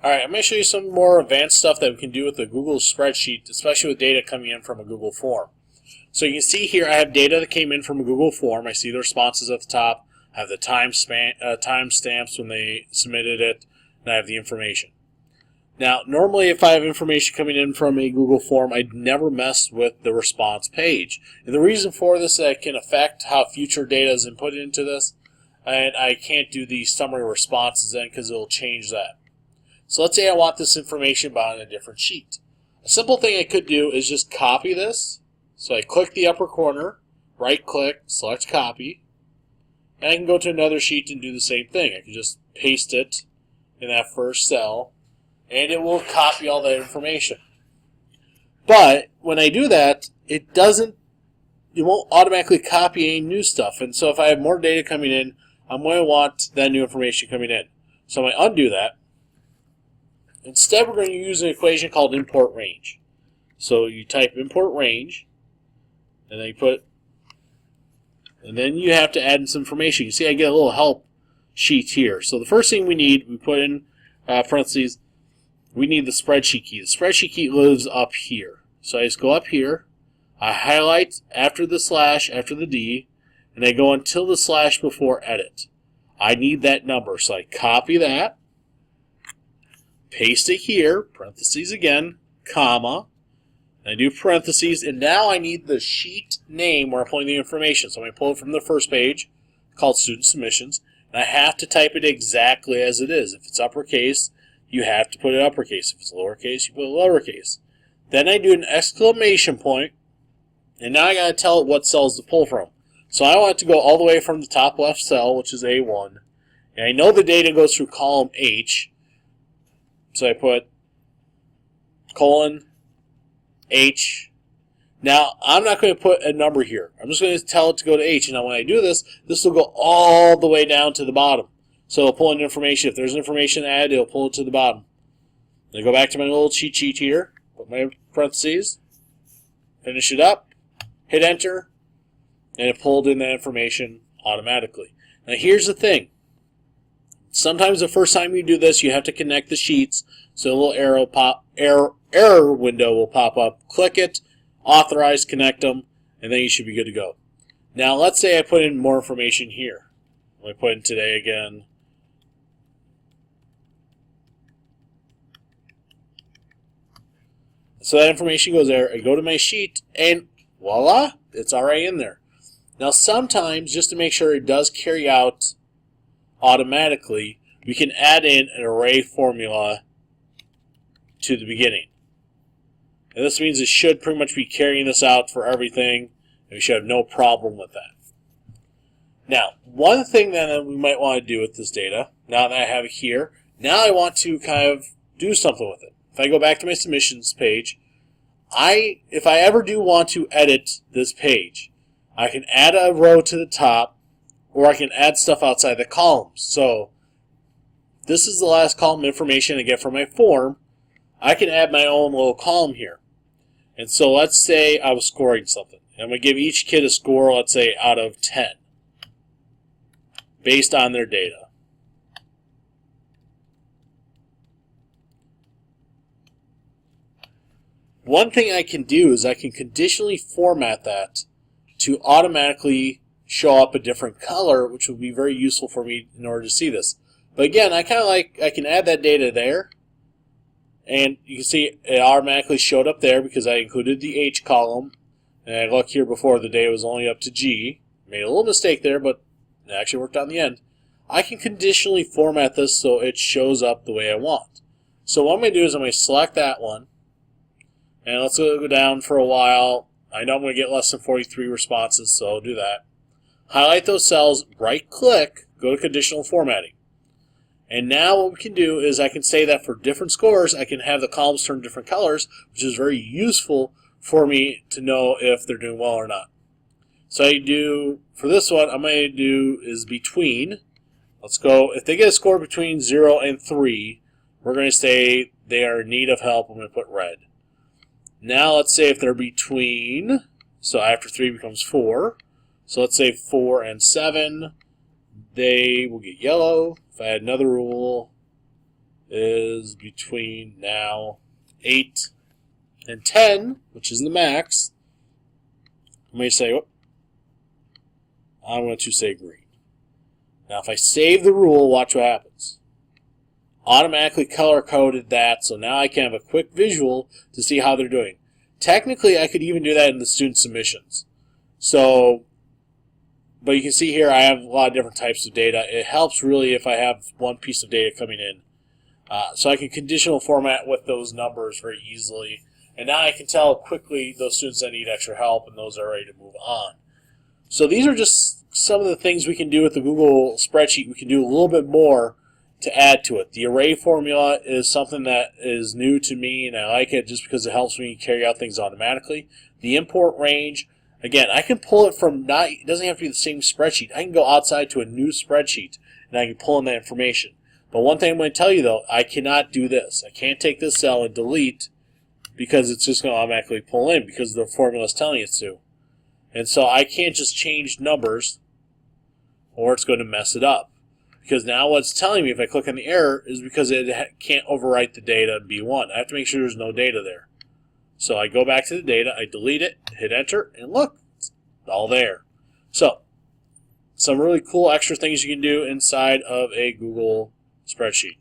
Alright, I'm going to show you some more advanced stuff that we can do with the Google spreadsheet, especially with data coming in from a Google form. So you can see here I have data that came in from a Google form. I see the responses at the top. I have the time stamps when they submitted it, and I have the information. Now, normally if I have information coming in from a Google form, I'd never mess with the response page. And the reason for this is that it can affect how future data is inputted into this, and I can't do the summary responses then because it will change that. So let's say I want this information but on a different sheet. A simple thing I could do is just copy this. So I click the upper corner, right click, select copy, and I can go to another sheet and do the same thing. I can just paste it in that first cell and it will copy all that information. But when I do that, it won't automatically copy any new stuff. And so if I have more data coming in, I'm going to want that new information coming in. So I'm going to undo that. Instead, we're going to use an equation called Importrange. So you type Importrange, and then you have to add in some information. You see I get a little help sheet here. So the first thing we need, we put in parentheses, we need the spreadsheet key. The spreadsheet key lives up here. So I just go up here, I highlight after the slash, after the D, and I go until the slash before edit. I need that number, so I copy that, paste it here, parentheses again, comma, and I do parentheses, and now I need the sheet name where I'm pulling the information. So I'm going to pull it from the first page, called Student Submissions, and I have to type it exactly as it is. If it's uppercase, you have to put it uppercase. If it's lowercase, you put it lowercase. Then I do an exclamation point, and now I got to tell it what cells to pull from. So I want it to go all the way from the top left cell, which is A1, and I know the data goes through column H, so I put colon H. Now, I'm not going to put a number here. I'm just going to tell it to go to H. And now when I do this, this will go all the way down to the bottom. So it'll pull in information. If there's information added, it'll pull it to the bottom. Then I go back to my little cheat sheet here, put my parentheses, finish it up, hit enter, and it pulled in that information automatically. Now here's the thing. Sometimes the first time you do this, you have to connect the sheets, so a little error window will pop up. Click it, authorize, connect them, and then you should be good to go. Now let's say I put in more information here. I put in today again. So that information goes there. I go to my sheet, and voila, it's already in there. Now sometimes, just to make sure it does carry out automatically, we can add in an array formula to the beginning. And this means it should pretty much be carrying this out for everything, and we should have no problem with that. Now, one thing that we might want to do with this data, now that I have it here, now I want to kind of do something with it. If I go back to my submissions page, if I ever do want to edit this page, I can add a row to the top, or I can add stuff outside the columns. So this is the last column information I get from my form. I can add my own little column here. And so let's say I was scoring something. I'm going to give each kid a score, let's say, out of 10, based on their data. One thing I can do is I can conditionally format that to automatically show up a different color, which would be very useful for me in order to see this. But again, I can add that data there, and you can see it automatically showed up there because I included the H column. And I look here before, the data was only up to G. Made a little mistake there, but it actually worked on the end. I can conditionally format this so it shows up the way I want. So what I'm going to do is I'm going to select that one, and let's go down for a while. I know I'm going to get less than 43 responses, so I'll do that. Highlight those cells, right-click, go to Conditional Formatting. And now what we can do is I can say that for different scores, I can have the columns turn different colors, which is very useful for me to know if they're doing well or not. So I do, for this one, I'm going to do is between. Let's go, if they get a score between 0 and 3, we're going to say they are in need of help. I'm going to put red. Now let's say if they're between, so after 3 becomes 4. So let's say 4 and 7, they will get yellow. If I had another rule, is between now 8 and 10, which is the max. I'm going to say, I'm going to say green. Now, if I save the rule, watch what happens. Automatically color-coded that, so now I can have a quick visual to see how they're doing. Technically, I could even do that in the student submissions. So, but you can see here I have a lot of different types of data. It helps really if I have one piece of data coming in. So I can conditional format with those numbers very easily. And now I can tell quickly those students that need extra help and those that are ready to move on. So these are just some of the things we can do with the Google spreadsheet. We can do a little bit more to add to it. The array formula is something that is new to me, and I like it just because it helps me carry out things automatically. The import range, again, I can pull it from it doesn't have to be the same spreadsheet. I can go outside to a new spreadsheet, and I can pull in that information. But one thing I'm going to tell you, though, I cannot do this. I can't take this cell and delete because it's just going to automatically pull in because the formula is telling it to. And so I can't just change numbers or it's going to mess it up. Because now what it's telling me if I click on the error is because it can't overwrite the data in B1. I have to make sure there's no data there. So I go back to the data, I delete it, hit enter, and look, it's all there. So, some really cool extra things you can do inside of a Google spreadsheet.